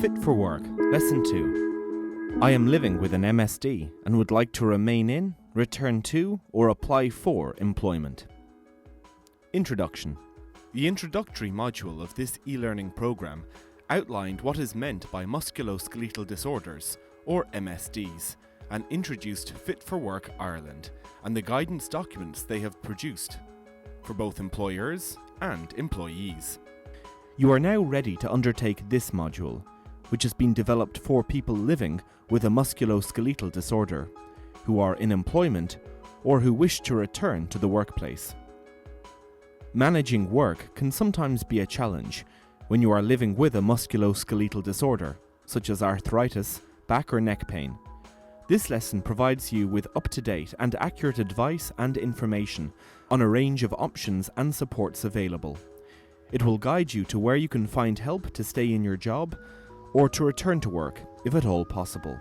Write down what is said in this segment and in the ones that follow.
Fit for Work, Lesson 2. I am living with an MSD and would like to remain in, return to, or apply for employment. Introduction. The introductory module of this e-learning program outlined what is meant by musculoskeletal disorders, or MSDs, and introduced Fit for Work Ireland and the guidance documents they have produced for both employers and employees. You are now ready to undertake this module, which has been developed for people living with a musculoskeletal disorder, who are in employment or who wish to return to the workplace. Managing work can sometimes be a challenge when you are living with a musculoskeletal disorder, such as arthritis, back or neck pain. This lesson provides you with up-to-date and accurate advice and information on a range of options and supports available. It will guide you to where you can find help to stay in your job or to return to work, if at all possible.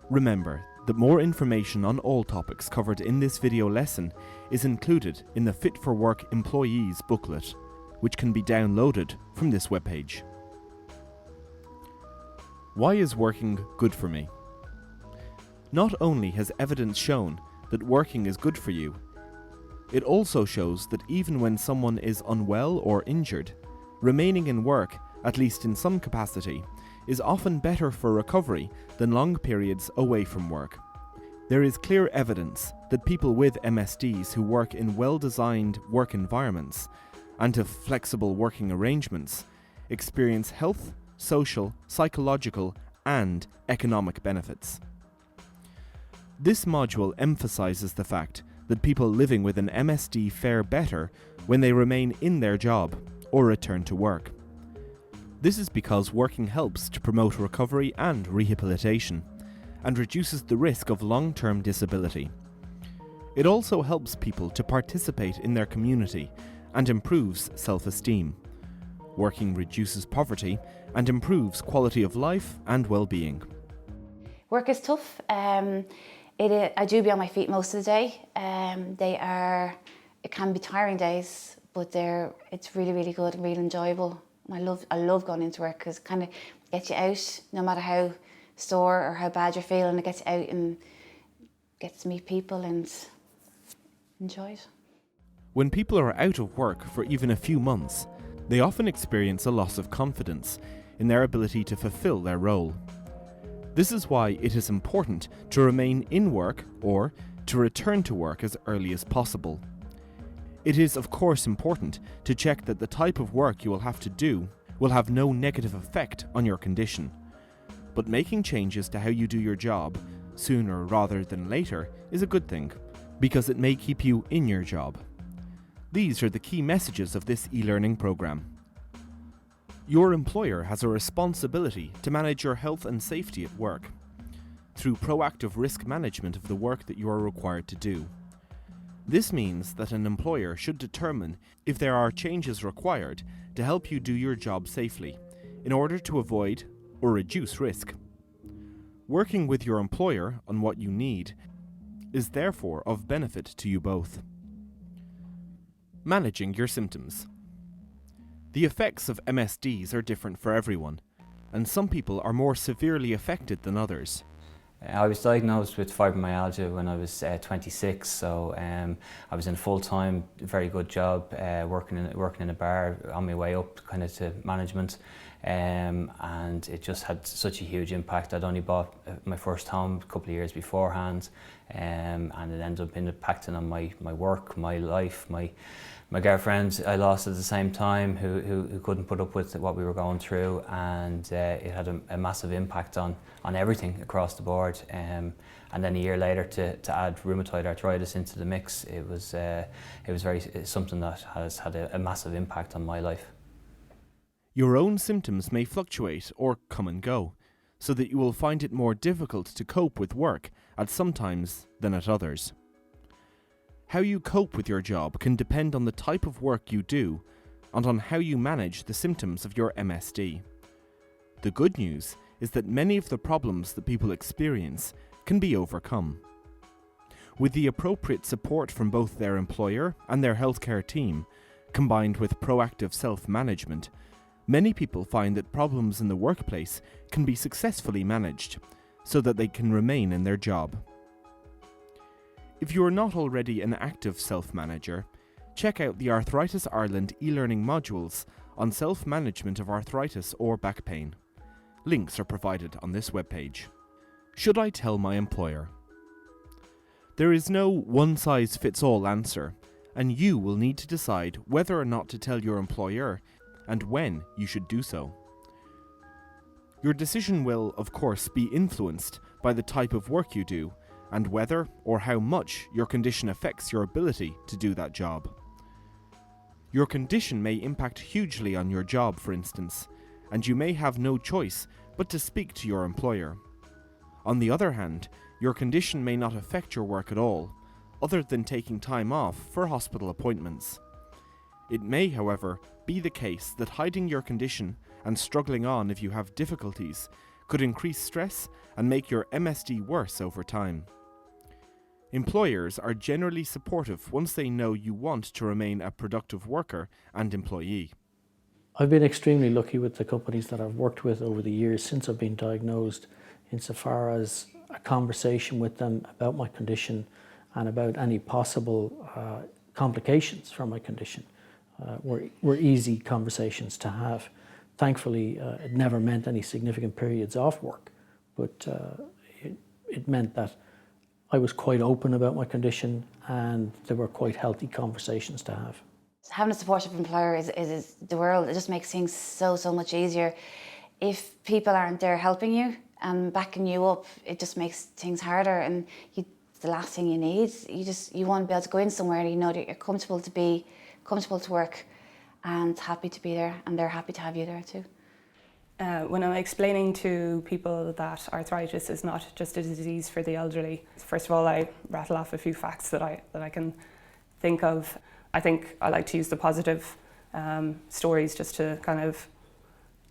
Remember that more information on all topics covered in this video lesson is included in the Fit for Work Employees booklet, which can be downloaded from this webpage. Why is working good for me? Not only has evidence shown that working is good for you, it also shows that even when someone is unwell or injured, remaining in work, at least in some capacity, is often better for recovery than long periods away from work. There is clear evidence that people with MSDs who work in well-designed work environments and have flexible working arrangements experience health, social, psychological, and economic benefits. This module emphasizes the fact that people living with an MSD fare better when they remain in their job or return to work. This is because working helps to promote recovery and rehabilitation, and reduces the risk of long-term disability. It also helps people to participate in their community and improves self-esteem. Working reduces poverty and improves quality of life and well-being. Work is tough. I do be on my feet most of the day. It can be tiring days, but it's really, really good and really enjoyable. I love going into work because it kind of gets you out, no matter how sore or how bad you're feeling. It gets you out and gets to meet people and enjoy it. When people are out of work for even a few months, they often experience a loss of confidence in their ability to fulfill their role. This is why it is important to remain in work or to return to work as early as possible. It is of course important to check that the type of work you will have to do will have no negative effect on your condition. But making changes to how you do your job sooner rather than later is a good thing, because it may keep you in your job. These are the key messages of this e-learning program. Your employer has a responsibility to manage your health and safety at work through proactive risk management of the work that you are required to do. This means that an employer should determine if there are changes required to help you do your job safely in order to avoid or reduce risk. Working with your employer on what you need is therefore of benefit to you both. Managing your symptoms. The effects of MSDs are different for everyone, and some people are more severely affected than others. I was diagnosed with fibromyalgia when I was 26, so I was in a full-time, very good job, working in a bar on my way up kind of to management, and it just had such a huge impact. I'd only bought my first home a couple of years beforehand, and it ended up impacting on my work, my life, my girlfriend I lost at the same time who couldn't put up with what we were going through, and it had a massive impact on everything across the board. And then a year later to add rheumatoid arthritis into the mix, it was something that has had a massive impact on my life. Your own symptoms may fluctuate or come and go, so that you will find it more difficult to cope with work at some times than at others. How you cope with your job can depend on the type of work you do and on how you manage the symptoms of your MSD. The good news is that many of the problems that people experience can be overcome. With the appropriate support from both their employer and their healthcare team, combined with proactive self-management, Many people find that problems in the workplace can be successfully managed so that they can remain in their job. If you are not already an active self-manager, check out the Arthritis Ireland e-learning modules on self-management of arthritis or back pain. Links are provided on this webpage. Should I tell my employer? There is no one-size-fits-all answer, and you will need to decide whether or not to tell your employer and when you should do so. Your decision will, of course, be influenced by the type of work you do and whether or how much your condition affects your ability to do that job. Your condition may impact hugely on your job, for instance, and you may have no choice but to speak to your employer. On the other hand, your condition may not affect your work at all, other than taking time off for hospital appointments. It may, however, be the case that hiding your condition and struggling on if you have difficulties could increase stress and make your MSD worse over time. Employers are generally supportive once they know you want to remain a productive worker and employee. I've been extremely lucky with the companies that I've worked with over the years since I've been diagnosed, insofar as a conversation with them about my condition and about any possible complications from my condition were easy conversations to have. Thankfully, it never meant any significant periods off work, but it meant that I was quite open about my condition and there were quite healthy conversations to have. Having a supportive employer is the world. It just makes things so much easier. If people aren't there helping you and backing you up, it just makes things harder, and it's the last thing you need. You want to be able to go in somewhere and you know that you're comfortable to work and happy to be there, and they're happy to have you there too. When I'm explaining to people that arthritis is not just a disease for the elderly, first of all, I rattle off a few facts that I can think of. I think I like to use the positive stories just to kind of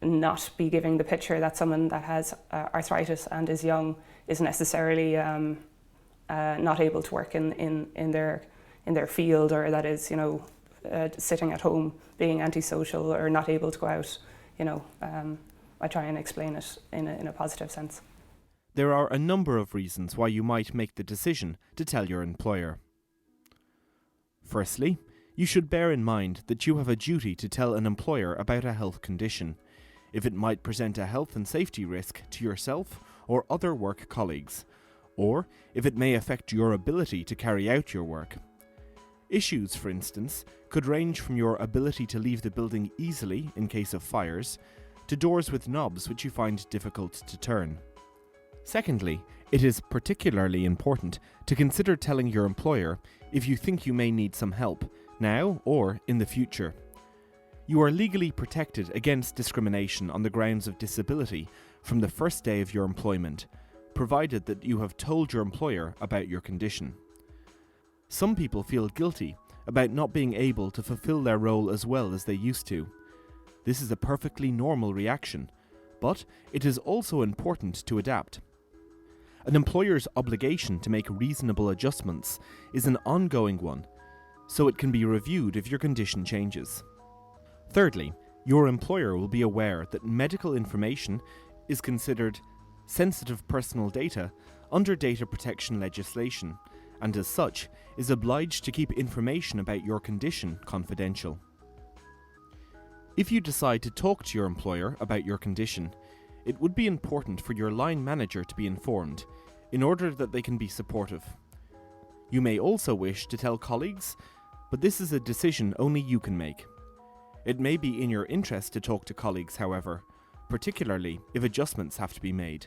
not be giving the picture that someone that has arthritis and is young is necessarily not able to work in their field, or that is, sitting at home being antisocial or not able to go out. I try and explain it in a positive sense. There are a number of reasons why you might make the decision to tell your employer. Firstly, you should bear in mind that you have a duty to tell an employer about a health condition, if it might present a health and safety risk to yourself or other work colleagues, or if it may affect your ability to carry out your work. Issues, for instance, could range from your ability to leave the building easily in case of fires, to doors with knobs which you find difficult to turn. Secondly, it is particularly important to consider telling your employer if you think you may need some help, now or in the future. You are legally protected against discrimination on the grounds of disability from the first day of your employment, provided that you have told your employer about your condition. Some people feel guilty about not being able to fulfill their role as well as they used to. This is a perfectly normal reaction, but it is also important to adapt. An employer's obligation to make reasonable adjustments is an ongoing one, so it can be reviewed if your condition changes. Thirdly, your employer will be aware that medical information is considered sensitive personal data under data protection legislation, and as such is obliged to keep information about your condition confidential. If you decide to talk to your employer about your condition, it would be important for your line manager to be informed, in order that they can be supportive. You may also wish to tell colleagues, but this is a decision only you can make. It may be in your interest to talk to colleagues, however, particularly if adjustments have to be made.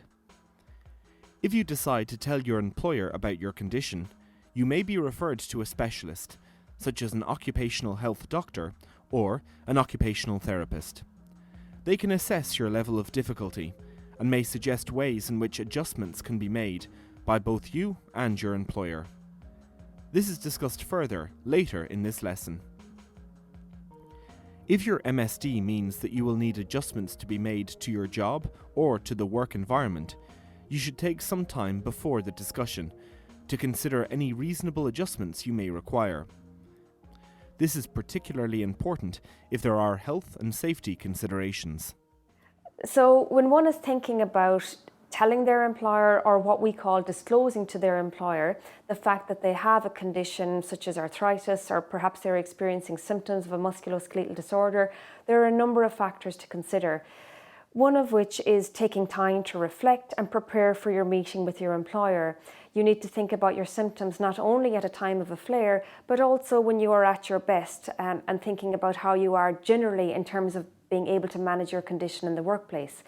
If you decide to tell your employer about your condition, you may be referred to a specialist, such as an occupational health doctor or an occupational therapist. They can assess your level of difficulty and may suggest ways in which adjustments can be made by both you and your employer. This is discussed further later in this lesson. If your MSD means that you will need adjustments to be made to your job or to the work environment, you should take some time before the discussion to consider any reasonable adjustments you may require. This is particularly important if there are health and safety considerations. So when one is thinking about telling their employer, or what we call disclosing to their employer, the fact that they have a condition such as arthritis, or perhaps they're experiencing symptoms of a musculoskeletal disorder, there are a number of factors to consider. One of which is taking time to reflect and prepare for your meeting with your employer. You need to think about your symptoms not only at a time of a flare, but also when you are at your best, and thinking about how you are generally in terms of being able to manage your condition in the workplace.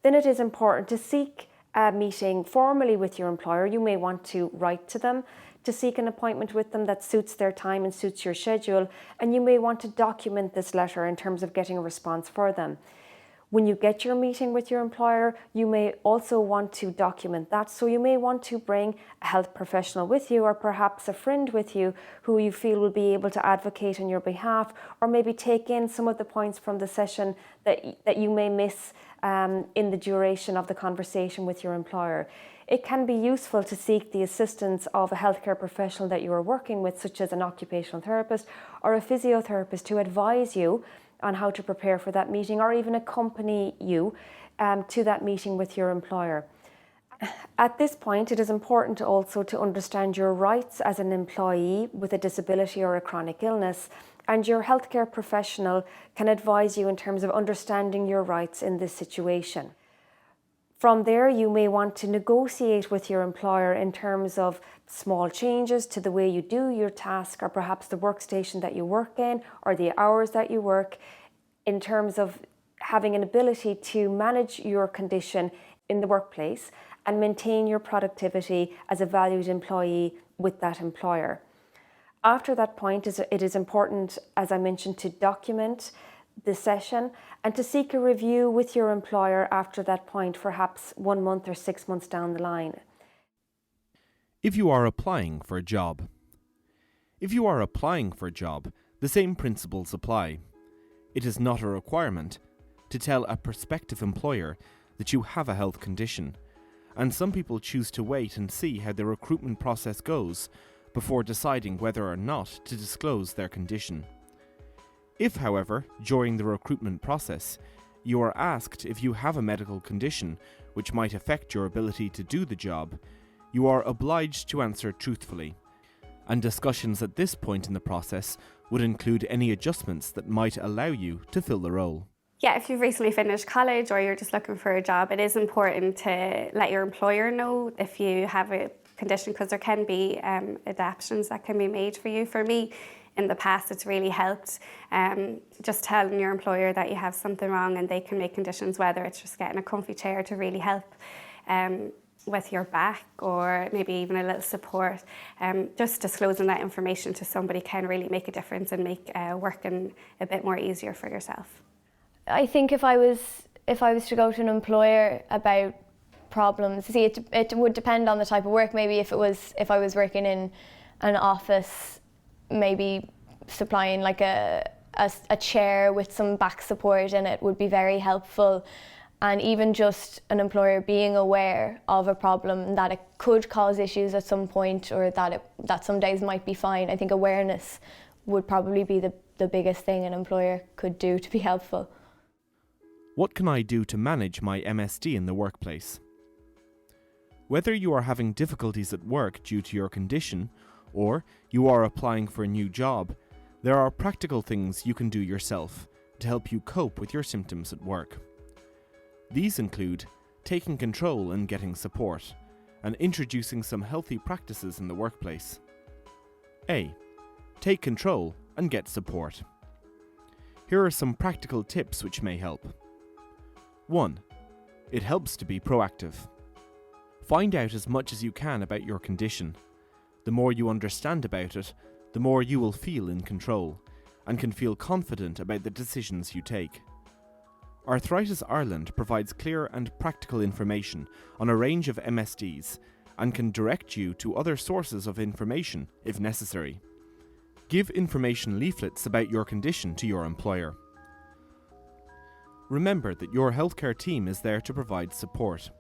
Then it is important to seek a meeting formally with your employer. You may want to write to them to seek an appointment with them that suits their time and suits your schedule, and you may want to document this letter in terms of getting a response for them. When you get your meeting with your employer, you may also want to document that. So you may want to bring a health professional with you, or perhaps a friend with you who you feel will be able to advocate on your behalf, or maybe take in some of the points from the session that you may miss in the duration of the conversation with your employer. It can be useful to seek the assistance of a healthcare professional that you are working with, such as an occupational therapist or a physiotherapist, to advise you on how to prepare for that meeting, or even accompany you to that meeting with your employer. At this point, it is important also to understand your rights as an employee with a disability or a chronic illness, and your healthcare professional can advise you in terms of understanding your rights in this situation. From there, you may want to negotiate with your employer in terms of small changes to the way you do your task, or perhaps the workstation that you work in, or the hours that you work, in terms of having an ability to manage your condition in the workplace and maintain your productivity as a valued employee with that employer. After that point, it is important, as I mentioned, to document the session and to seek a review with your employer after that point, perhaps 1 month or 6 months down the line. If you are applying for a job. If you are applying for a job, the same principles apply. It is not a requirement to tell a prospective employer that you have a health condition, and some people choose to wait and see how the recruitment process goes before deciding whether or not to disclose their condition. If, however, during the recruitment process, you are asked if you have a medical condition which might affect your ability to do the job, you are obliged to answer truthfully, and discussions at this point in the process would include any adjustments that might allow you to fill the role. Yeah, if you've recently finished college or you're just looking for a job, it is important to let your employer know if you have a condition, because there can be adaptations that can be made for you. For me, in the past, it's really helped just telling your employer that you have something wrong, and they can make conditions, whether it's just getting a comfy chair to really help with your back, or maybe even a little support. Just disclosing that information to somebody can really make a difference and make working a bit more easier for yourself. I think if I was to go to an employer about problems, see, it would depend on the type of work. Maybe if I was working in an office, maybe supplying like a chair with some back support in it would be very helpful. And even just an employer being aware of a problem, that it could cause issues at some point, or that some days might be fine. I think awareness would probably be the biggest thing an employer could do to be helpful. What can I do to manage my MSD in the workplace? Whether you are having difficulties at work due to your condition, or you are applying for a new job, there are practical things you can do yourself to help you cope with your symptoms at work. These include taking control and getting support, and introducing some healthy practices in the workplace. A. Take control and get support. Here are some practical tips which may help. 1. It helps to be proactive. Find out as much as you can about your condition. The more you understand about it, the more you will feel in control, and can feel confident about the decisions you take. Arthritis Ireland provides clear and practical information on a range of MSDs, and can direct you to other sources of information if necessary. Give information leaflets about your condition to your employer. Remember that your healthcare team is there to provide support.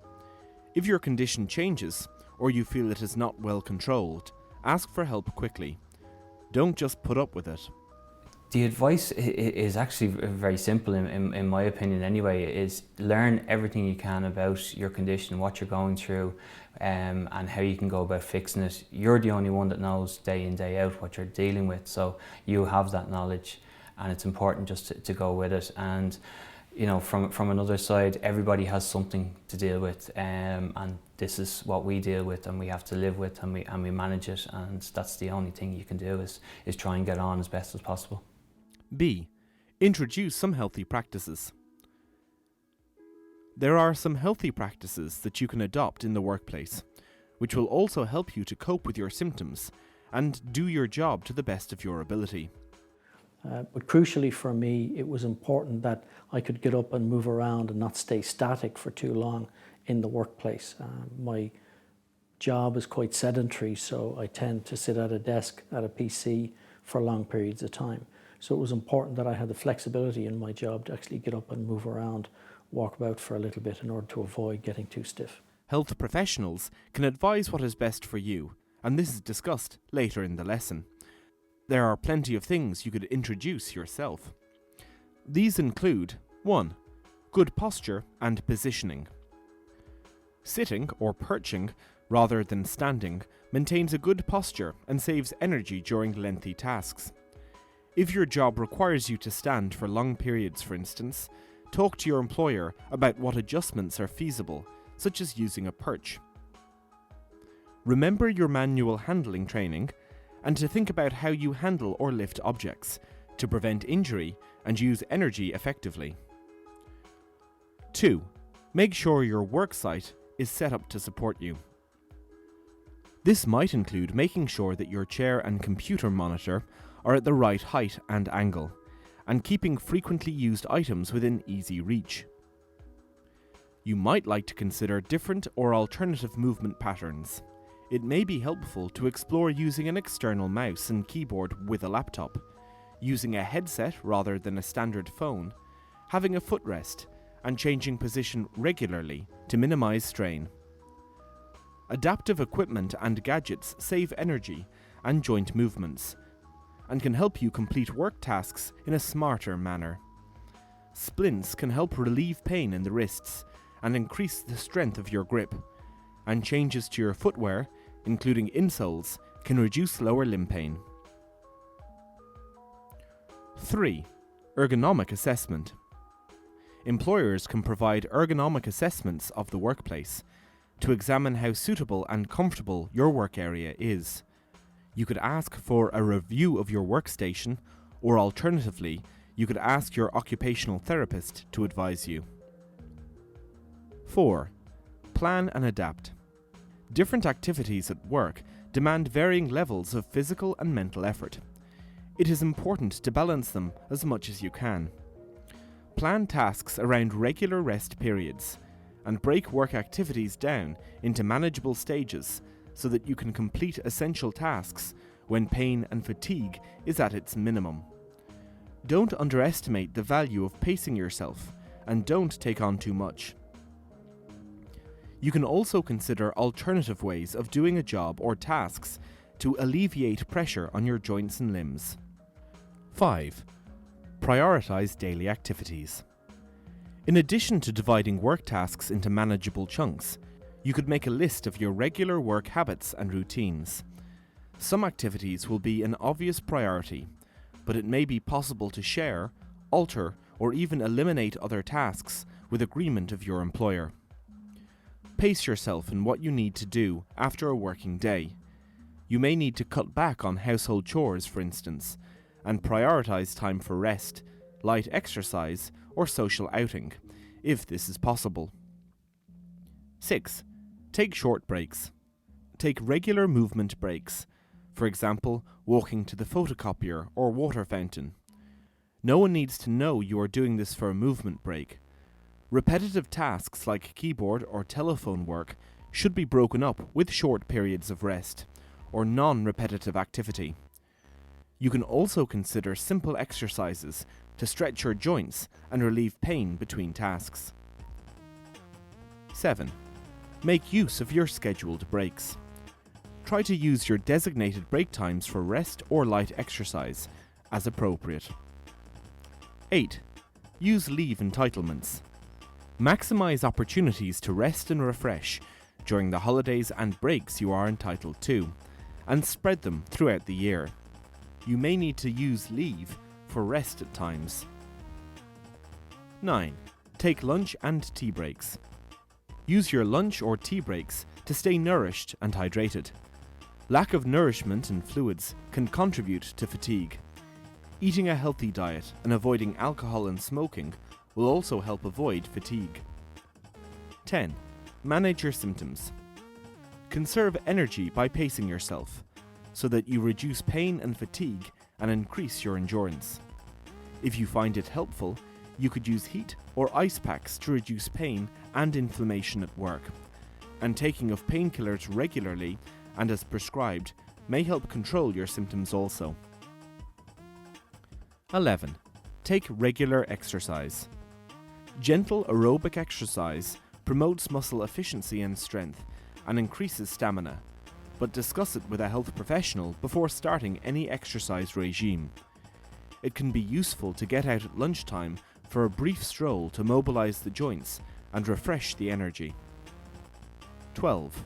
If your condition changes, or you feel it is not well controlled, ask for help quickly. Don't just put up with it. The advice is actually very simple in my opinion anyway, is learn everything you can about your condition, what you're going through, and how you can go about fixing it. You're the only one that knows day in, day out what you're dealing with, so you have that knowledge, and it's important just to go with it. And you know, from another side, everybody has something to deal with, and this is what we deal with, and we have to live with, and we manage it, and that's the only thing you can do is try and get on as best as possible. B. Introduce some healthy practices. There are some healthy practices that you can adopt in the workplace, which will also help you to cope with your symptoms and do your job to the best of your ability. But crucially for me, it was important that I could get up and move around and not stay static for too long in the workplace. My job is quite sedentary, so I tend to sit at a desk, at a PC for long periods of time. So it was important that I had the flexibility in my job to actually get up and move around, walk about for a little bit in order to avoid getting too stiff. Health professionals can advise what is best for you, and this is discussed later in the lesson. There are plenty of things you could introduce yourself. These include 1. Good posture and positioning. Sitting or perching rather than standing maintains a good posture and saves energy during lengthy tasks. If your job requires you to stand for long periods, for instance, talk to your employer about what adjustments are feasible, such as using a perch. Remember your manual handling training, and to think about how you handle or lift objects, to prevent injury and use energy effectively. 2. Make sure your work site is set up to support you. This might include making sure that your chair and computer monitor are at the right height and angle, and keeping frequently used items within easy reach. You might like to consider different or alternative movement patterns. It may be helpful to explore using an external mouse and keyboard with a laptop, using a headset rather than a standard phone, having a footrest, and changing position regularly to minimize strain. Adaptive equipment and gadgets save energy and joint movements, and can help you complete work tasks in a smarter manner. Splints can help relieve pain in the wrists and increase the strength of your grip, and changes to your footwear, including insoles, can reduce lower limb pain. 3. Ergonomic assessment. Employers can provide ergonomic assessments of the workplace to examine how suitable and comfortable your work area is. You could ask for a review of your workstation, or alternatively, you could ask your occupational therapist to advise you. 4. Plan and adapt. Different activities at work demand varying levels of physical and mental effort. It is important to balance them as much as you can. Plan tasks around regular rest periods, and break work activities down into manageable stages so that you can complete essential tasks when pain and fatigue is at its minimum. Don't underestimate the value of pacing yourself, and don't take on too much. You can also consider alternative ways of doing a job or tasks to alleviate pressure on your joints and limbs. 5. Prioritize daily activities. In addition to dividing work tasks into manageable chunks, you could make a list of your regular work habits and routines. Some activities will be an obvious priority, but it may be possible to share, alter, or even eliminate other tasks with agreement of your employer. Pace yourself in what you need to do after a working day. You may need to cut back on household chores, for instance, and prioritize time for rest, light exercise, or social outing, if this is possible. 6. Take short breaks. Take regular movement breaks, for example, walking to the photocopier or water fountain. No one needs to know you are doing this for a movement break. Repetitive tasks like keyboard or telephone work should be broken up with short periods of rest, or non-repetitive activity. You can also consider simple exercises to stretch your joints and relieve pain between tasks. 7. Make use of your scheduled breaks. Try to use your designated break times for rest or light exercise as appropriate. 8. Use leave entitlements. Maximize opportunities to rest and refresh during the holidays and breaks you are entitled to, and spread them throughout the year. You may need to use leave for rest at times. 9. Take lunch and tea breaks. Use your lunch or tea breaks to stay nourished and hydrated. Lack of nourishment and fluids can contribute to fatigue. Eating a healthy diet and avoiding alcohol and smoking will also help avoid fatigue. 10. Manage your symptoms. Conserve energy by pacing yourself, so that you reduce pain and fatigue and increase your endurance. If you find it helpful, you could use heat or ice packs to reduce pain and inflammation at work. And taking of painkillers regularly and as prescribed may help control your symptoms also. 11. Take regular exercise. Gentle aerobic exercise promotes muscle efficiency and strength and increases stamina, but discuss it with a health professional before starting any exercise regime. It can be useful to get out at lunchtime for a brief stroll to mobilize the joints and refresh the energy. 12.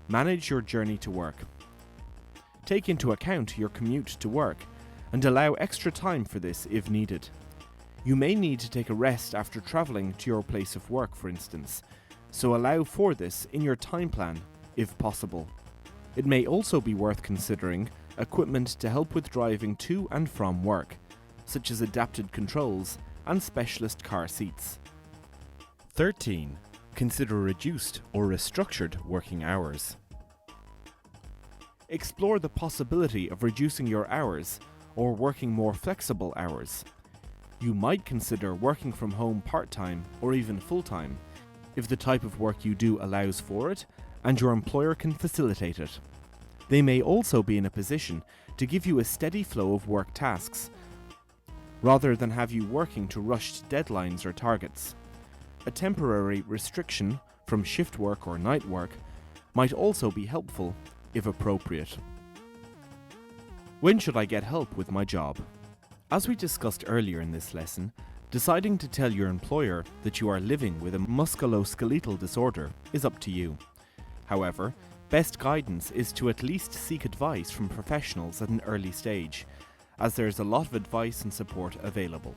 Manage your journey to work. Take into account your commute to work and allow extra time for this if needed. You may need to take a rest after travelling to your place of work, for instance, so allow for this in your time plan, if possible. It may also be worth considering equipment to help with driving to and from work, such as adapted controls and specialist car seats. 13. Consider reduced or restructured working hours. Explore the possibility of reducing your hours or working more flexible hours. You might consider working from home part-time or even full-time if the type of work you do allows for it and your employer can facilitate it. They may also be in a position to give you a steady flow of work tasks, rather than have you working to rushed deadlines or targets. A temporary restriction from shift work or night work might also be helpful if appropriate. When should I get help with my job? As we discussed earlier in this lesson, deciding to tell your employer that you are living with a musculoskeletal disorder is up to you. However, best guidance is to at least seek advice from professionals at an early stage, as there is a lot of advice and support available.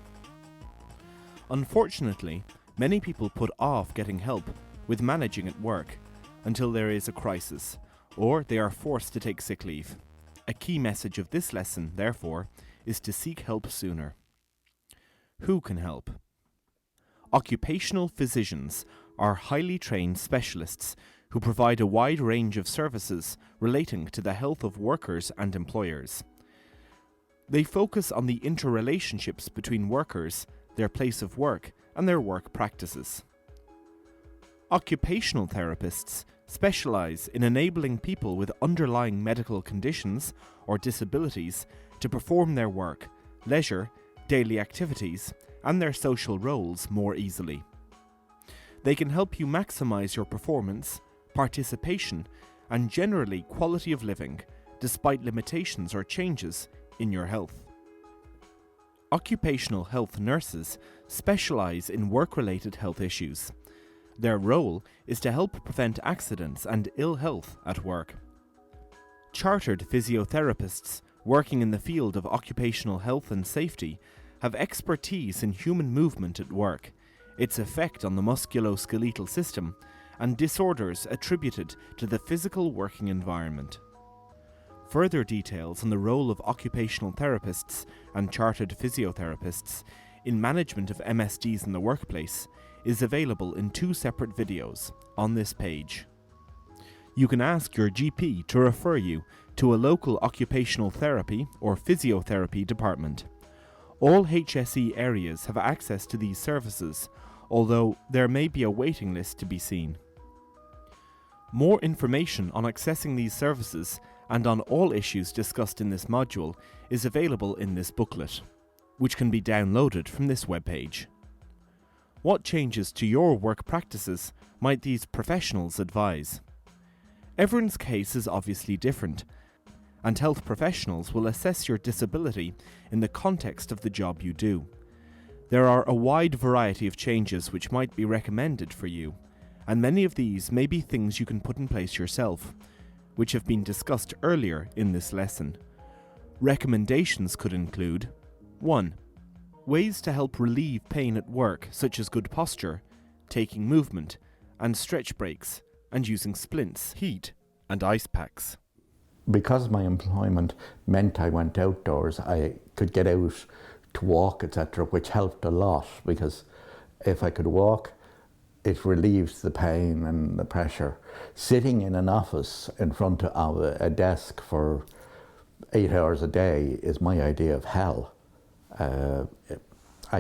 Unfortunately, many people put off getting help with managing at work until there is a crisis, or they are forced to take sick leave. A key message of this lesson, therefore, is to seek help sooner. Who can help? Occupational physicians are highly trained specialists who provide a wide range of services relating to the health of workers and employers. They focus on the interrelationships between workers, their place of work, and their work practices. Occupational therapists specialize in enabling people with underlying medical conditions or disabilities to perform their work, leisure, daily activities, and their social roles more easily. They can help you maximize your performance, participation, and generally quality of living, despite limitations or changes in your health. Occupational health nurses specialize in work-related health issues. Their role is to help prevent accidents and ill health at work. Chartered physiotherapists working in the field of occupational health and safety have expertise in human movement at work, its effect on the musculoskeletal system, and disorders attributed to the physical working environment. Further details on the role of occupational therapists and chartered physiotherapists in management of MSDs in the workplace is available in 2 separate videos on this page. You can ask your GP to refer you to a local occupational therapy or physiotherapy department. All HSE areas have access to these services, although there may be a waiting list to be seen. More information on accessing these services and on all issues discussed in this module is available in this booklet, which can be downloaded from this webpage. What changes to your work practices might these professionals advise? Everyone's case is obviously different, and health professionals will assess your disability in the context of the job you do. There are a wide variety of changes which might be recommended for you, and many of these may be things you can put in place yourself, which have been discussed earlier in this lesson. Recommendations could include 1. Ways to help relieve pain at work, such as good posture, taking movement, and stretch breaks, and using splints, heat, and ice packs. Because my employment meant I went outdoors, I could get out to walk, etc., which helped a lot, because if I could walk, it relieves the pain and the pressure. Sitting in an office in front of a desk for 8 hours a day is my idea of hell. I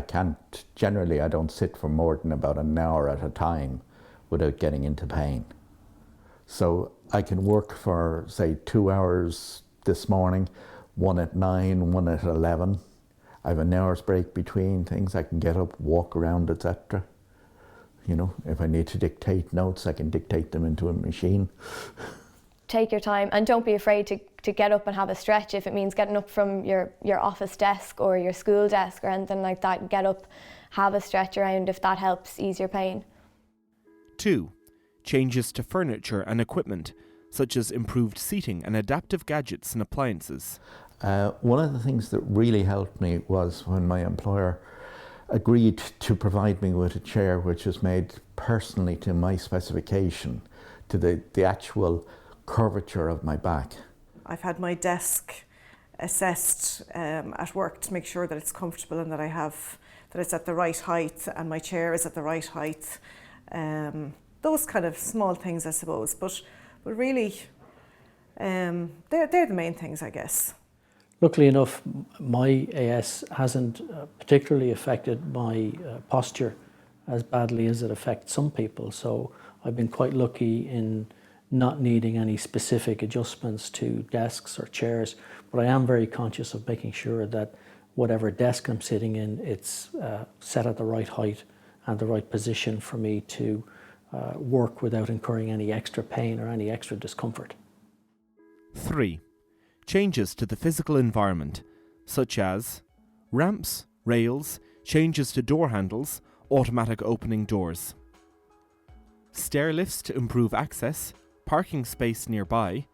don't sit for more than about an hour at a time without getting into pain. So I can work for, say, 2 hours this morning, one at 9, one at 11. I have an hour's break between things. I can get up, walk around, etc. You know, if I need to dictate notes, I can dictate them into a machine. Take your time and don't be afraid to get up and have a stretch. If it means getting up from your office desk or your school desk or anything like that, get up, have a stretch around if that helps ease your pain. 2. Changes to furniture and equipment, such as improved seating and adaptive gadgets and appliances. One of the things that really helped me was when my employer agreed to provide me with a chair which was made personally to my specification, to the actual curvature of my back. I've had my desk assessed at work to make sure that it's comfortable and that it's at the right height and my chair is at the right height. Those kind of small things, I suppose, but really they're the main things, I guess. Luckily enough, my AS hasn't particularly affected my posture as badly as it affects some people. So I've been quite lucky in not needing any specific adjustments to desks or chairs, but I am very conscious of making sure that whatever desk I'm sitting in, it's set at the right height and the right position for me to work without incurring any extra pain or any extra discomfort. 3. Changes to the physical environment, such as ramps, rails, changes to door handles, automatic opening doors. Stair lifts to improve access, parking space nearby,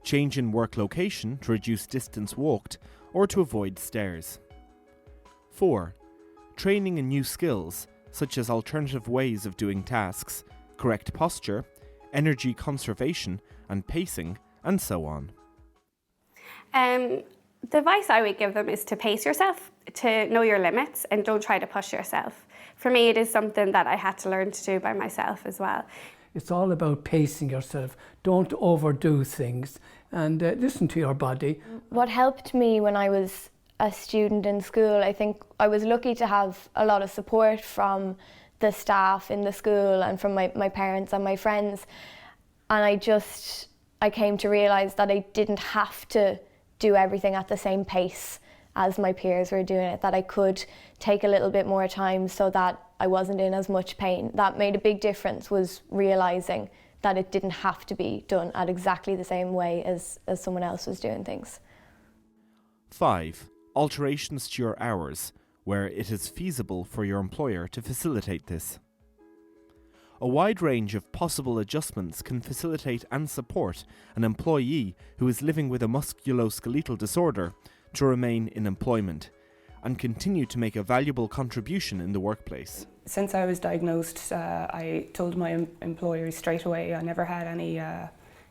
change in work location to reduce distance walked or to avoid stairs. 4. Training in new skills, such as alternative ways of doing tasks, correct posture, energy conservation and pacing, and so on. The advice I would give them is to pace yourself, to know your limits and don't try to push yourself. For me, it is something that I had to learn to do by myself as well. It's all about pacing yourself. Don't overdo things and listen to your body. What helped me when I was a student in school, I think I was lucky to have a lot of support from the staff in the school and from my parents and my friends. And I came to realise that I didn't have to do everything at the same pace as my peers were doing it, that I could take a little bit more time so that I wasn't in as much pain. That made a big difference, was realising that it didn't have to be done at exactly the same way as someone else was doing things. 5. Alterations to your hours, where it is feasible for your employer to facilitate this. A wide range of possible adjustments can facilitate and support an employee who is living with a musculoskeletal disorder to remain in employment and continue to make a valuable contribution in the workplace. Since I was diagnosed, I told my employer straight away. I never had any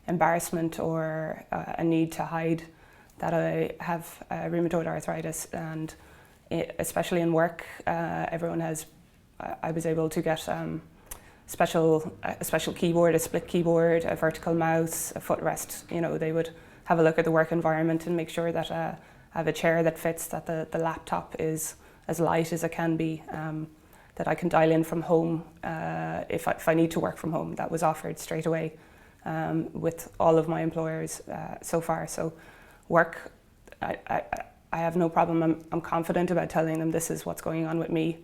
embarrassment or a need to hide that I have rheumatoid arthritis, and especially in work, I was able to get a special keyboard, a split keyboard, a vertical mouse, a footrest. You know, they would have a look at the work environment and make sure that I have a chair that fits, that the laptop is as light as it can be, that I can dial in from home if I need to work from home. That was offered straight away with all of my employers so far. So work, I have no problem. I'm confident about telling them this is what's going on with me.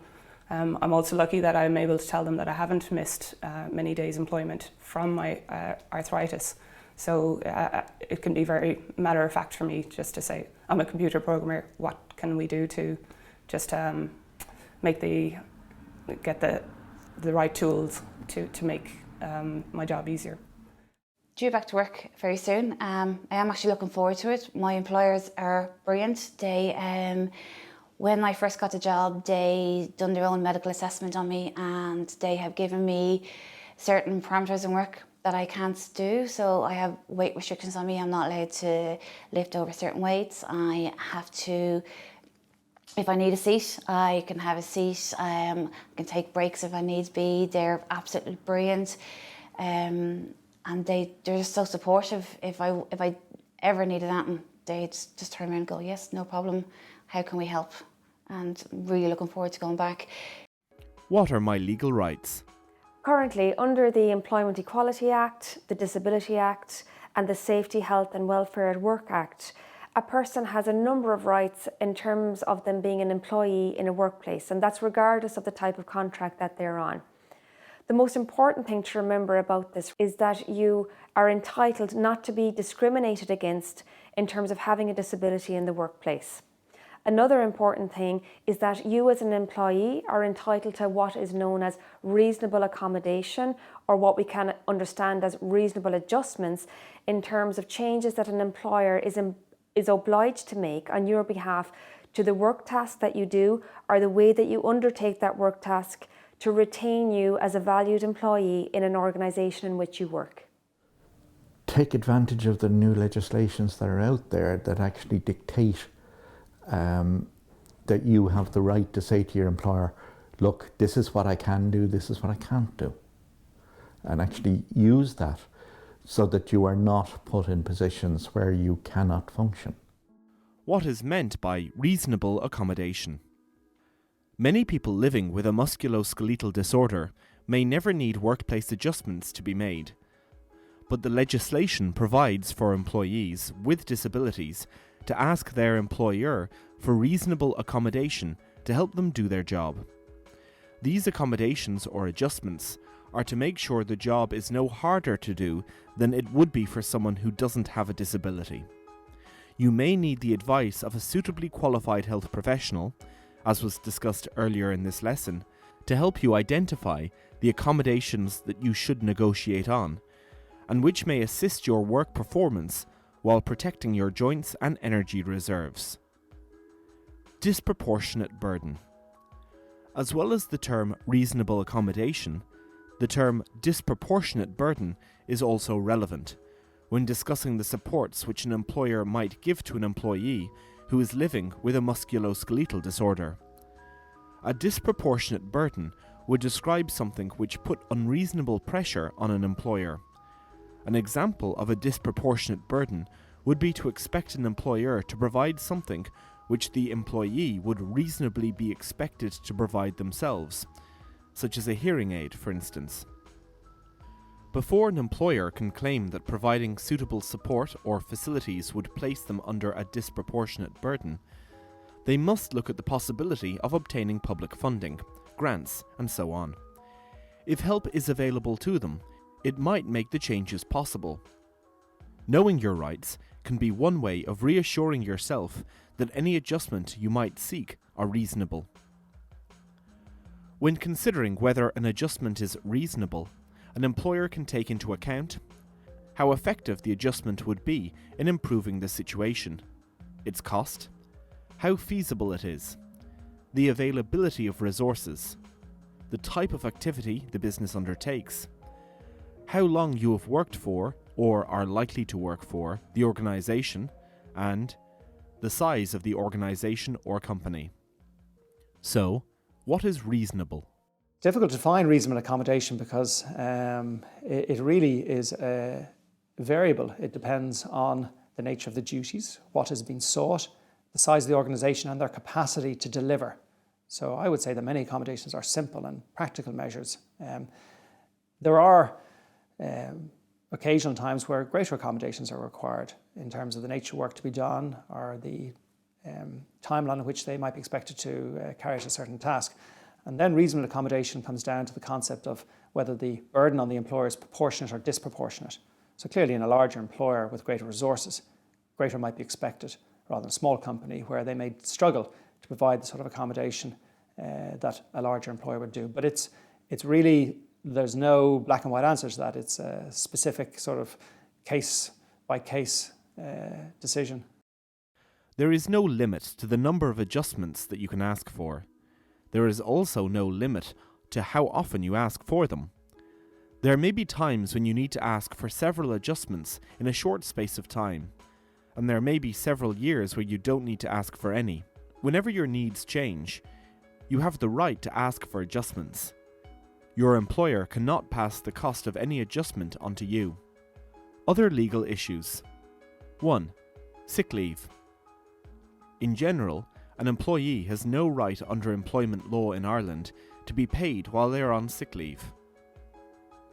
I'm also lucky that I'm able to tell them that I haven't missed many days' employment from my arthritis. So it can be very matter of fact for me just to say, I'm a computer programmer, what can we do to just get the right tools to make my job easier. Due back to work very soon. I am actually looking forward to it. My employers are brilliant. They, when I first got the job, they done their own medical assessment on me, and they have given me certain parameters in work that I can't do. So I have weight restrictions on me. I'm not allowed to lift over certain weights. I have to, if I need a seat, I can have a seat. I can take breaks if I need be. They're absolutely brilliant. And they're just so supportive. If I ever needed anything, they'd just turn around and go, yes, no problem. How can we help? And really looking forward to going back. What are my legal rights? Currently, under the Employment Equality Act, the Disability Act, and the Safety, Health and Welfare at Work Act, a person has a number of rights in terms of them being an employee in a workplace, and that's regardless of the type of contract that they're on. The most important thing to remember about this is that you are entitled not to be discriminated against in terms of having a disability in the workplace. Another important thing is that you as an employee are entitled to what is known as reasonable accommodation, or what we can understand as reasonable adjustments in terms of changes that an employer is obliged to make on your behalf to the work task that you do, or the way that you undertake that work task, to retain you as a valued employee in an organisation in which you work. Take advantage of the new legislations that are out there that actually dictate that you have the right to say to your employer, look, this is what I can do, this is what I can't do. And actually use that so that you are not put in positions where you cannot function. What is meant by reasonable accommodation? Many people living with a musculoskeletal disorder may never need workplace adjustments to be made, but the legislation provides for employees with disabilities to ask their employer for reasonable accommodation to help them do their job. These accommodations or adjustments are to make sure the job is no harder to do than it would be for someone who doesn't have a disability. You may need the advice of a suitably qualified health professional, as was discussed earlier in this lesson, to help you identify the accommodations that you should negotiate on, and which may assist your work performance while protecting your joints and energy reserves. Disproportionate burden. As well as the term reasonable accommodation, the term disproportionate burden is also relevant when discussing the supports which an employer might give to an employee who is living with a musculoskeletal disorder. A disproportionate burden would describe something which put unreasonable pressure on an employer. An example of a disproportionate burden would be to expect an employer to provide something which the employee would reasonably be expected to provide themselves, such as a hearing aid, for instance. Before an employer can claim that providing suitable support or facilities would place them under a disproportionate burden, they must look at the possibility of obtaining public funding, grants, and so on. If help is available to them, it might make the changes possible. Knowing your rights can be one way of reassuring yourself that any adjustment you might seek are reasonable. When considering whether an adjustment is reasonable, an employer can take into account how effective the adjustment would be in improving the situation, its cost, how feasible it is, the availability of resources, the type of activity the business undertakes, how long you have worked for or are likely to work for the organisation, and the size of the organisation or company. So, what is reasonable? Difficult to find reasonable accommodation because it really is variable. It depends on the nature of the duties, what is being sought, the size of the organisation and their capacity to deliver. So I would say that many accommodations are simple and practical measures. There are occasional times where greater accommodations are required in terms of the nature of work to be done or the timeline in which they might be expected to carry out a certain task. And then reasonable accommodation comes down to the concept of whether the burden on the employer is proportionate or disproportionate. So clearly in a larger employer with greater resources, greater might be expected rather than a small company where they may struggle to provide the sort of accommodation that a larger employer would do. But it's really, there's no black and white answer to that. It's a specific sort of case by case decision. There is no limit to the number of adjustments that you can ask for. There is also no limit to how often you ask for them. There may be times when you need to ask for several adjustments in a short space of time, and there may be several years where you don't need to ask for any. Whenever your needs change, you have the right to ask for adjustments. Your employer cannot pass the cost of any adjustment onto you. Other legal issues. 1. Sick leave. In general, an employee has no right under employment law in Ireland to be paid while they are on sick leave.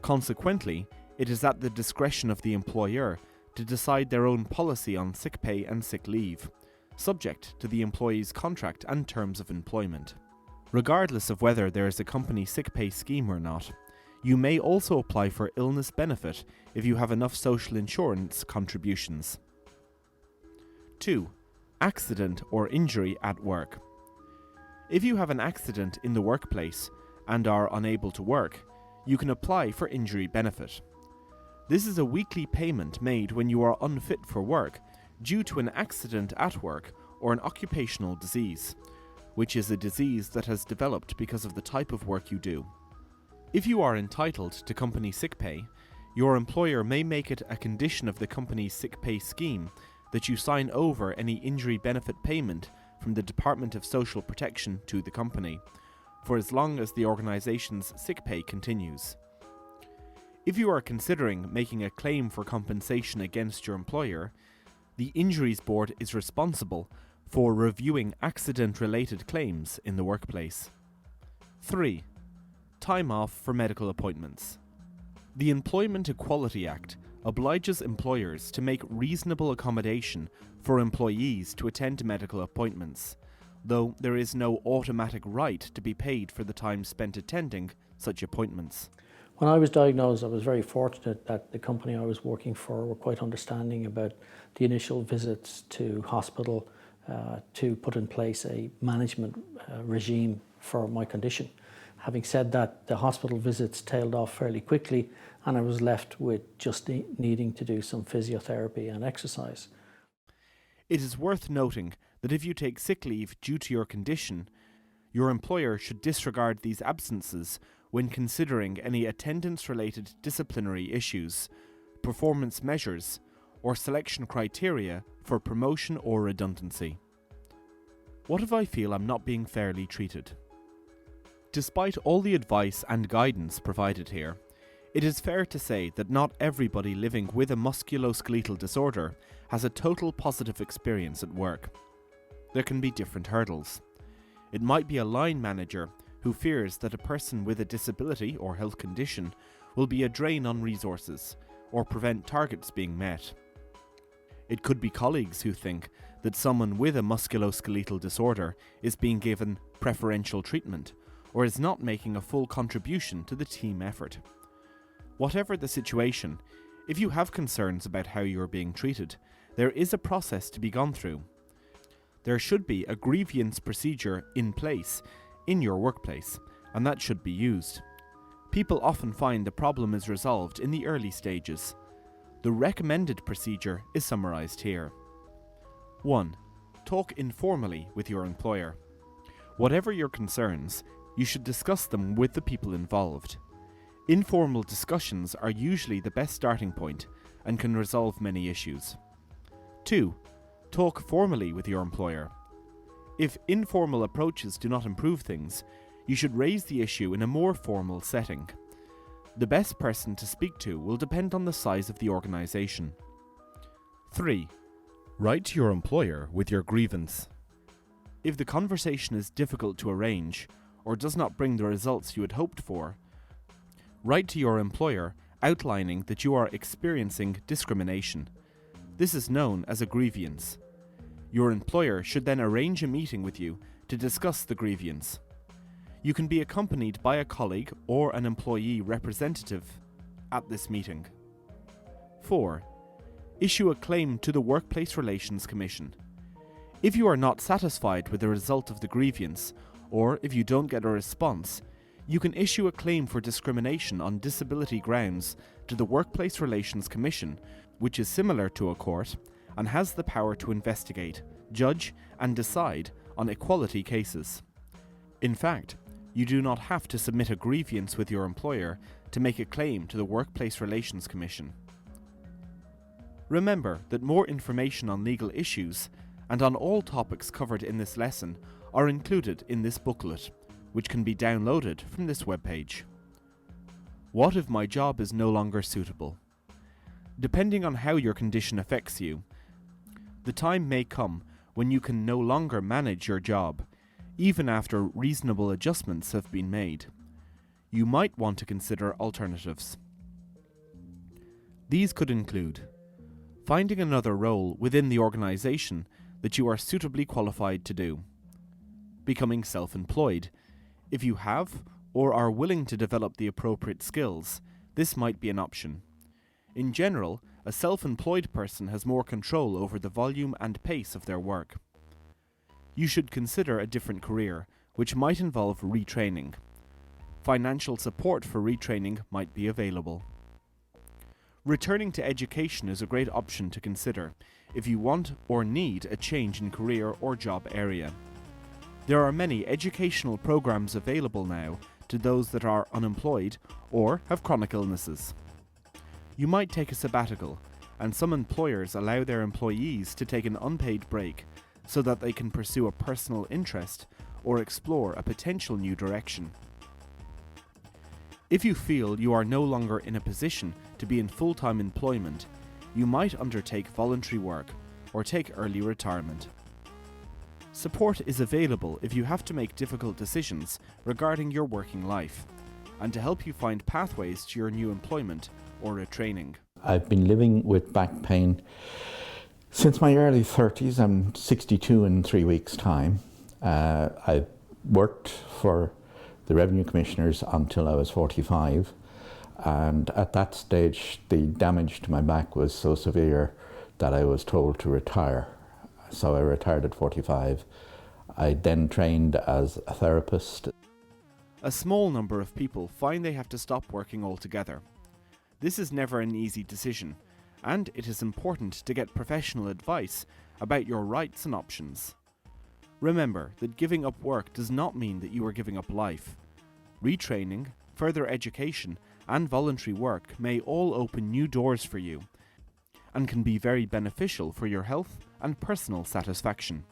Consequently, it is at the discretion of the employer to decide their own policy on sick pay and sick leave, subject to the employee's contract and terms of employment. Regardless of whether there is a company sick pay scheme or not, you may also apply for illness benefit if you have enough social insurance contributions. 2. Accident or injury at work. If you have an accident in the workplace and are unable to work, you can apply for injury benefit. This is a weekly payment made when you are unfit for work due to an accident at work or an occupational disease, which is a disease that has developed because of the type of work you do. If you are entitled to company sick pay, your employer may make it a condition of the company's sick pay scheme that you sign over any injury benefit payment from the Department of Social Protection to the company, for as long as the organisation's sick pay continues. If you are considering making a claim for compensation against your employer, the Injuries Board is responsible for reviewing accident-related claims in the workplace. 3. Time off for medical appointments. The Employment Equality Act obliges employers to make reasonable accommodation for employees to attend medical appointments, though there is no automatic right to be paid for the time spent attending such appointments. When I was diagnosed, I was very fortunate that the company I was working for were quite understanding about the initial visits to hospital to put in place a management regime for my condition. Having said that, the hospital visits tailed off fairly quickly and I was left with just needing to do some physiotherapy and exercise. It is worth noting that if you take sick leave due to your condition, your employer should disregard these absences when considering any attendance-related disciplinary issues, performance measures, or selection criteria for promotion or redundancy. What if I feel I'm not being fairly treated? Despite all the advice and guidance provided here, it is fair to say that not everybody living with a musculoskeletal disorder has a total positive experience at work. There can be different hurdles. It might be a line manager who fears that a person with a disability or health condition will be a drain on resources or prevent targets being met. It could be colleagues who think that someone with a musculoskeletal disorder is being given preferential treatment or is not making a full contribution to the team effort. Whatever the situation, if you have concerns about how you are being treated, there is a process to be gone through. There should be a grievance procedure in place in your workplace, and that should be used. People often find the problem is resolved in the early stages. The recommended procedure is summarised here. 1. Talk informally with your employer. Whatever your concerns, you should discuss them with the people involved. Informal discussions are usually the best starting point and can resolve many issues. 2. Talk formally with your employer. If informal approaches do not improve things, you should raise the issue in a more formal setting. The best person to speak to will depend on the size of the organisation. 3. Write to your employer with your grievance. If the conversation is difficult to arrange or does not bring the results you had hoped for, write to your employer outlining that you are experiencing discrimination. This is known as a grievance. Your employer should then arrange a meeting with you to discuss the grievance. You can be accompanied by a colleague or an employee representative at this meeting. 4. Issue a claim to the Workplace Relations Commission. If you are not satisfied with the result of the grievance, or if you don't get a response, you can issue a claim for discrimination on disability grounds to the Workplace Relations Commission, which is similar to a court and has the power to investigate, judge and decide on equality cases. In fact, you do not have to submit a grievance with your employer to make a claim to the Workplace Relations Commission. Remember that more information on legal issues and on all topics covered in this lesson are included in this booklet, which can be downloaded from this webpage. What if my job is no longer suitable? Depending on how your condition affects you, the time may come when you can no longer manage your job, even after reasonable adjustments have been made. You might want to consider alternatives. These could include finding another role within the organisation that you are suitably qualified to do, becoming self-employed. If you have or are willing to develop the appropriate skills, this might be an option. In general, a self-employed person has more control over the volume and pace of their work. You should consider a different career, which might involve retraining. Financial support for retraining might be available. Returning to education is a great option to consider if you want or need a change in career or job area. There are many educational programs available now to those that are unemployed or have chronic illnesses. You might take a sabbatical, and some employers allow their employees to take an unpaid break so that they can pursue a personal interest or explore a potential new direction. If you feel you are no longer in a position to be in full-time employment, you might undertake voluntary work or take early retirement. Support is available if you have to make difficult decisions regarding your working life, and to help you find pathways to your new employment or retraining. I've been living with back pain since my early 30s. I'm 62 in 3 weeks' time. I worked for the Revenue Commissioners until I was 45, and at that stage the damage to my back was so severe that I was told to retire. So I retired at 45. I then trained as a therapist. A small number of people find they have to stop working altogether. This is never an easy decision, and it is important to get professional advice about your rights and options. Remember that giving up work does not mean that you are giving up life. Retraining, further education, and voluntary work may all open new doors for you, and can be very beneficial for your health and personal satisfaction.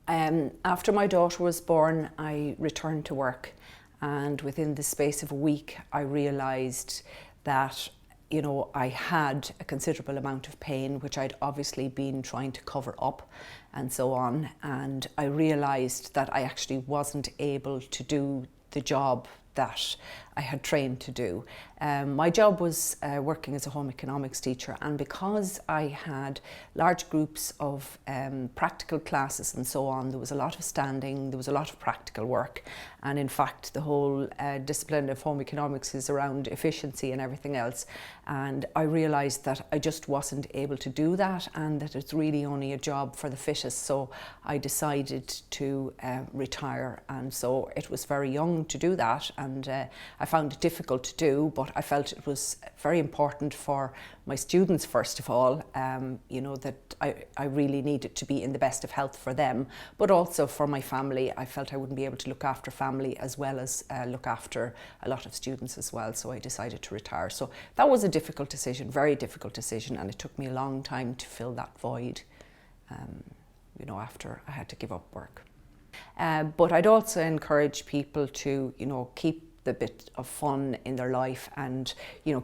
After my daughter was born, I returned to work, and within the space of a week I realised that I had a considerable amount of pain, which I'd obviously been trying to cover up and so on, and I realised that I actually wasn't able to do the job that I had trained to do. My job was working as a home economics teacher, and because I had large groups of practical classes and so on, there was a lot of standing, there was a lot of practical work, and in fact the whole discipline of home economics is around efficiency and everything else, and I realised that I just wasn't able to do that, and that it's really only a job for the fittest, so I decided to retire. And so it was very young to do that, and I found it difficult to do, but I felt it was very important for my students, first of all, that I really needed to be in the best of health for them, but also for my family. I felt I wouldn't be able to look after family as well as look after a lot of students as well, so I decided to retire. So that was a difficult decision, very difficult decision, and it took me a long time to fill that void, after I had to give up work. But I'd also encourage people to, keep the bit of fun in their life, and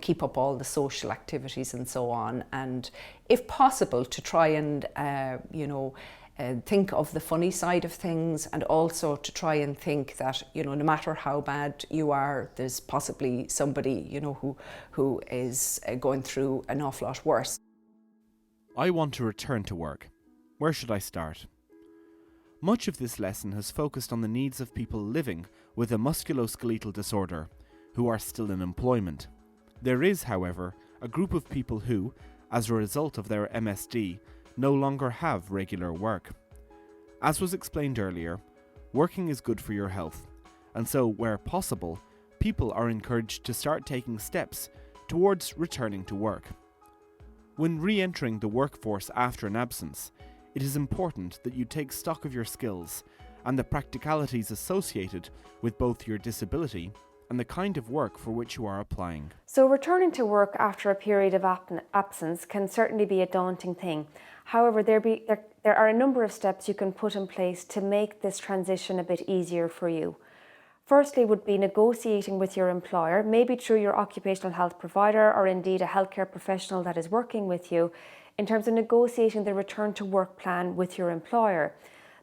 keep up all the social activities and so on, and if possible to try and think of the funny side of things, and also to try and think that no matter how bad you are, there's possibly somebody who is going through an awful lot worse. I want to return to work. Where should I start? Much of this lesson has focused on the needs of people living with a musculoskeletal disorder who are still in employment. There is, however, a group of people who, as a result of their MSD, no longer have regular work. As was explained earlier, working is good for your health, and so where possible, people are encouraged to start taking steps towards returning to work. When re-entering the workforce after an absence, it is important that you take stock of your skills and the practicalities associated with both your disability and the kind of work for which you are applying. So returning to work after a period of absence can certainly be a daunting thing. However, there are a number of steps you can put in place to make this transition a bit easier for you. Firstly would be negotiating with your employer, maybe through your occupational health provider or indeed a healthcare professional that is working with you, in terms of negotiating the return to work plan with your employer.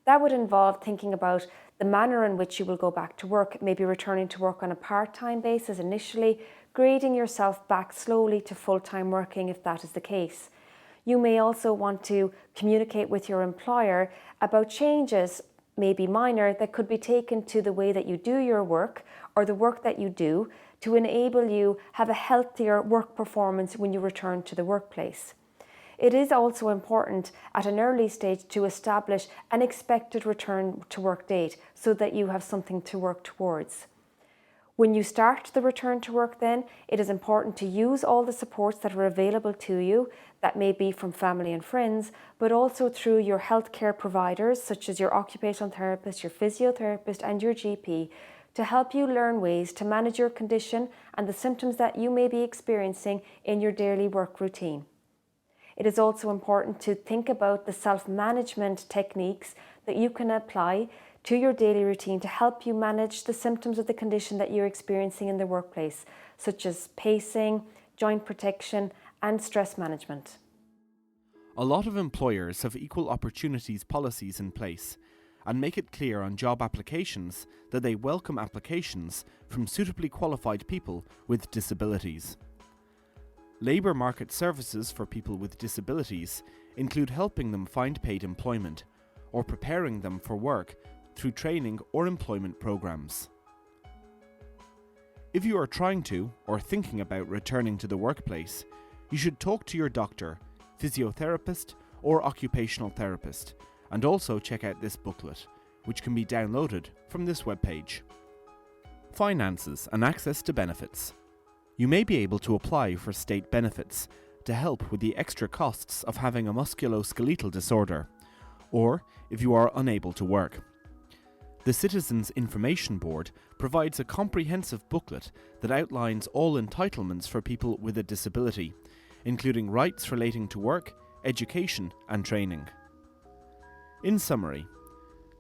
That would involve thinking about the manner in which you will go back to work, maybe returning to work on a part-time basis initially, grading yourself back slowly to full-time working if that is the case. You may also want to communicate with your employer about changes, maybe minor, that could be taken to the way that you do your work or the work that you do to enable you have a healthier work performance when you return to the workplace. It is also important at an early stage to establish an expected return to work date so that you have something to work towards. When you start the return to work then, it is important to use all the supports that are available to you, that may be from family and friends, but also through your healthcare providers such as your occupational therapist, your physiotherapist and your GP, to help you learn ways to manage your condition and the symptoms that you may be experiencing in your daily work routine. It is also important to think about the self-management techniques that you can apply to your daily routine to help you manage the symptoms of the condition that you're experiencing in the workplace, such as pacing, joint protection, and stress management. A lot of employers have equal opportunities policies in place and make it clear on job applications that they welcome applications from suitably qualified people with disabilities. Labour market services for people with disabilities include helping them find paid employment or preparing them for work through training or employment programs. If you are trying to or thinking about returning to the workplace, you should talk to your doctor, physiotherapist or occupational therapist, and also check out this booklet, which can be downloaded from this webpage. Finances and access to benefits. You may be able to apply for state benefits to help with the extra costs of having a musculoskeletal disorder, or if you are unable to work. The Citizens Information Board provides a comprehensive booklet that outlines all entitlements for people with a disability, including rights relating to work, education and training. In summary,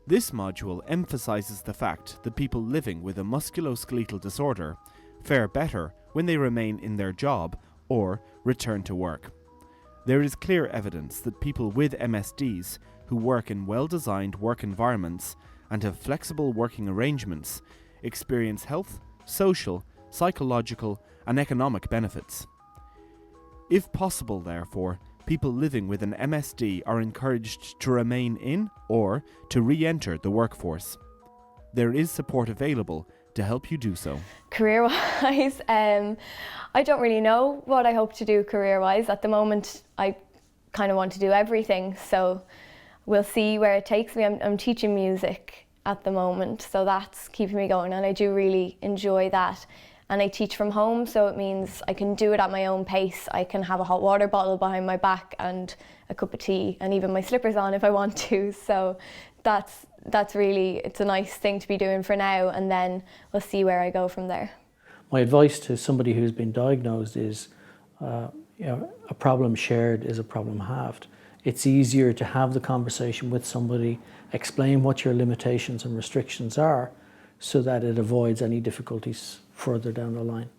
this module emphasises the fact that people living with a musculoskeletal disorder fare better when they remain in their job or return to work. There is clear evidence that people with MSDs who work in well-designed work environments and have flexible working arrangements experience health, social, psychological and economic benefits. If possible, therefore, people living with an MSD are encouraged to remain in or to re-enter the workforce. There is support available to help you do so. Career-wise, I don't really know what I hope to do career-wise. At the moment, I kind of want to do everything, so we'll see where it takes me. I'm teaching music at the moment, so that's keeping me going, and I do really enjoy that. And I teach from home, so it means I can do it at my own pace. I can have a hot water bottle behind my back and a cup of tea and even my slippers on if I want to. So that's really, it's a nice thing to be doing for now, and then we'll see where I go from there. My advice to somebody who's been diagnosed is a problem shared is a problem halved. It's easier to have the conversation with somebody, explain what your limitations and restrictions are, so that it avoids any difficulties further down the line.